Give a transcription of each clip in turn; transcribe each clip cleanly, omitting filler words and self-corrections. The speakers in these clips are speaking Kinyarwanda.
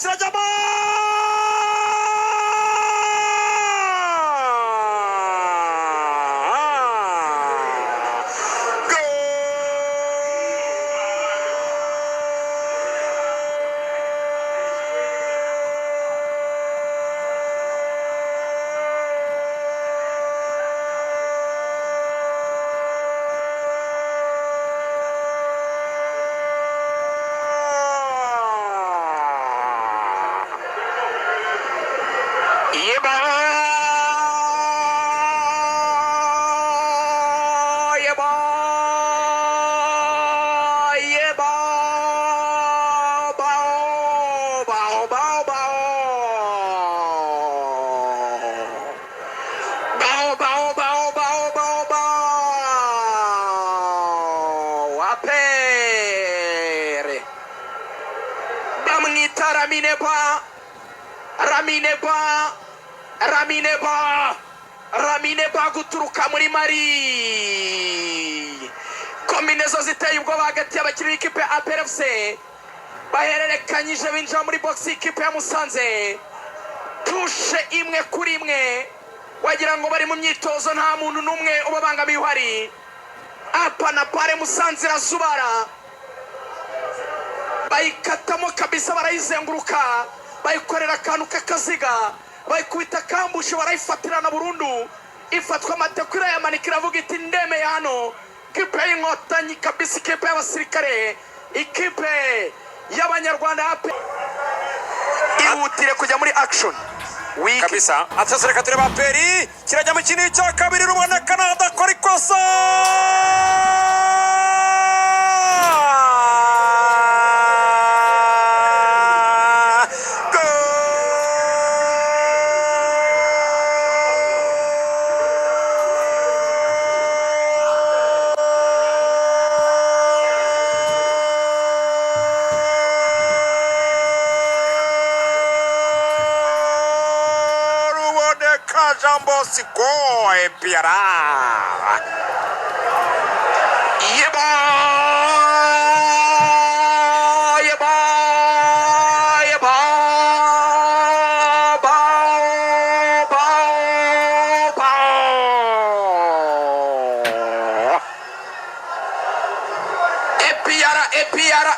kirajyamo Ramineba guturuka muri Mali. Kombinezo ziteye ubwoba hagati y'abakinnyi b'ikipe ya APR FC bahererekanyije binjira muri box ikipe ya Musanze. Tushe imwe kuri imwe wagira ngo bari mu myitozo nta muntu n'umwe ubabangamiye uhari. Apa na pare Musanze razubara bayikatamo kabisa barayizenguruka bayikorera akantu k'akaziga bayikubita kambushe barayifatirana burundu ifatwa amatekura ya manikira avuga iti ndeme ya hano ikipe y'inkotanyi kabisa ikipe y'abasirikare ikipe y'abanyarwanda ihutire kujya muri action wiki kabisa. Atazereka tureba Peri kirajya mu kintu cya kabiri rubona Canada kora ikosa Jambo Siko Epiara Yeba Epiara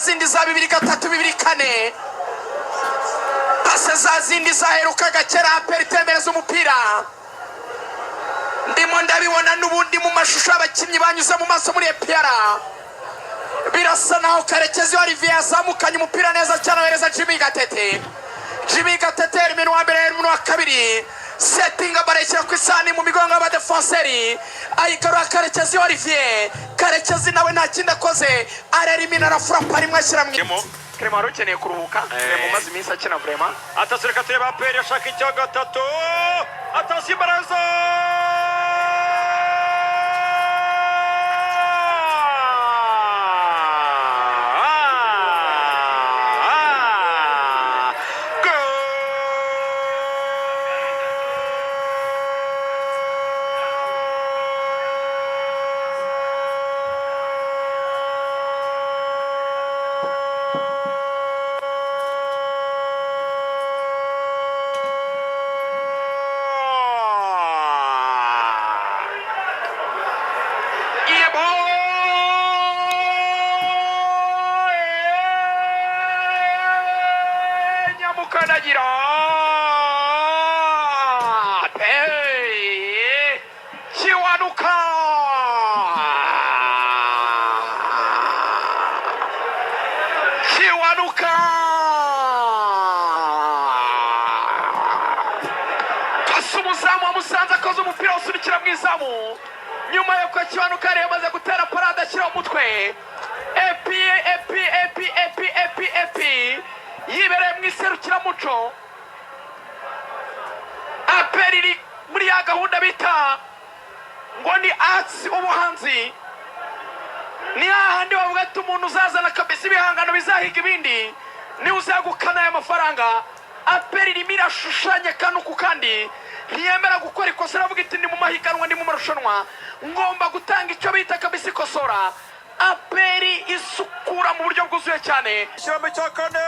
zindi za 2-3-2-4 pase za zindi zaheruka gakera peritembereza umupira ndimo ndabibona n'ubundi mu mashusho abakinnyi banyuze mu maso muri Epiara birasa naho Karekezi Olivier yazamukanye umupira neza cyane ahereza Jimmy Gatete rimwe wa mbere rimwe wa kabiri setting abarekera ku isani mu migongo y'abadefenseri ayigarura Karekezi Olivier Karekezi nawe nta kindi akoze arerimina arafurapa rimwe ashyira mu Clement ukeneye kuruhuka mu mazi iminsi akina vraiment. Atazereka tureba Peri ashaka icya gatatu atasi baraza Musanze akoze umupira usunikira mu izamu nyuma yo Kiwanuka rero maze gutera parade ashyira umutwe epi yibereye mu iserukiramuco APR muri ya gahunda bita ngo ni arts ubuhanzi. Ni hahandi bavuga ati umuntu uzazana kabisa ibihangano bizahiga ibindi ni uzagukana aya mafaranga. APR irimo irashushanya kano ku kandi ntiyemera gukora ikosa. Aravuga iti ni mu mahiganwa, ni mu marushanwa, ngomba gutanga icyo bita kabisa ikosora. APR isukura mu buryo bwuzuye cyane. Ikirombe cya kane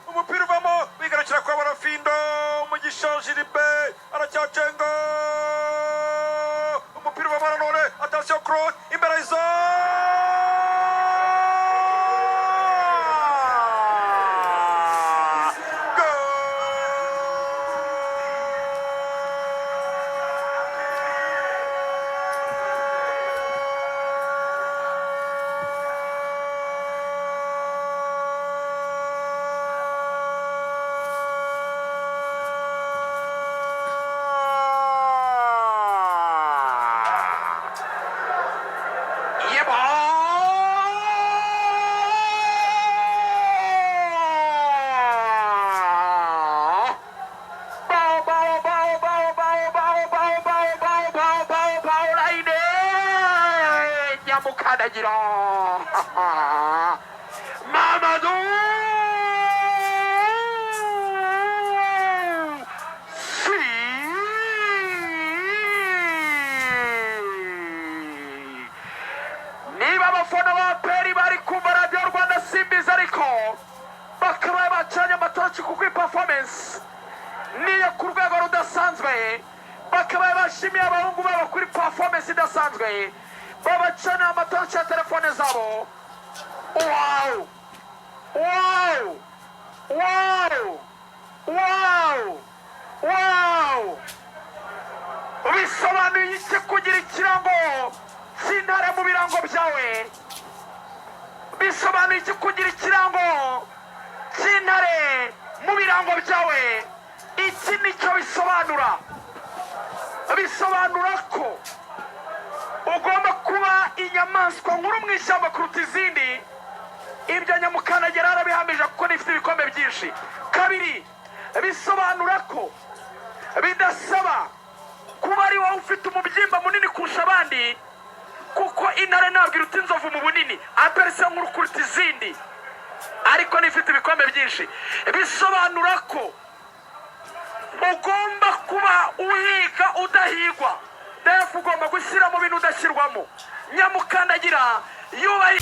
umupira uvamo wigarukira kwa Barafindo. Umugisha Gilbert aracyacenga umupira uvamo nanone. Attention cross imbere izo Mukadagira Mamadou Si niba abafana ba APR bari kumva radiyo Rwanda simbizi ariko bakaba bacanye amatoki kuko performance niyo ku rwego rudasanzwe, bakaba bashimiye abahungu babo kuri performance idasanzwe, babacana amatoki ya telefone zabo. Wow wow wow wow wow, bisobanuye iki kugira ikirango cy'intare mu birango byawe? Bisobanuye iki kugira ikirango cy'intare mu birango byawe? Iki nicyo bisobanura. Bisobanura ko ugomba kuba inyamaswa nkuru mu ishyamba kuruta izindi. Ibyo Nyamukandagira arabihamije kuko nifite ibikombe byinshi. Kabiri, bisobanura ko bidasaba kuba ari wowe ufite umubyimba munini kurusha abandi, kuko intare ntabwo iruta inzovu mu bunini. APR se nkuru kuruta izindi ariko nifite ibikombe byinshi. Bisobanura ko ugomba kuba uhiga udahigwa. Defu ugomba gushyira mu bintu udashyirwamo. Nyamukandagira yubaye